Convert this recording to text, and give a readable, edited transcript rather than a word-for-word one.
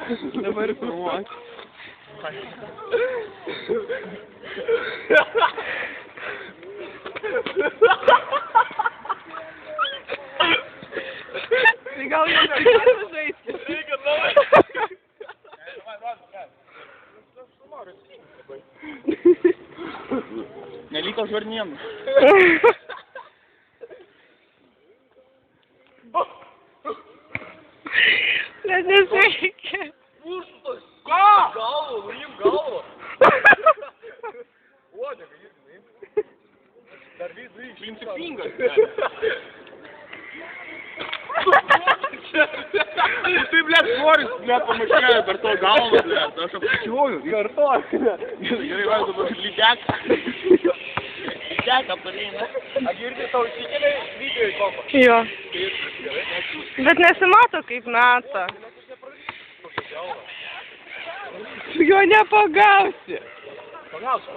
Dabar filmuok. Tai gal jau negalime žaisti. Reikia naują. Neliko žarnienų. Net nesveikia. Užstos. Ką? Galvo, nuim galvo. Uodega, irgi nuim. Dar vidų iš. Principingas. Tai, blėt, svoris, blėt, pamaškėjo per to galvą, blėt. Aš apskaičiuoju. Kartuoju. Gerai, vai, dabar lydek. Lydek aptareina. A girdi tau įsikėlė video į kompą? Jo. Bet nesimato kaip meta. Tu jo nepagausi. Pagausiu,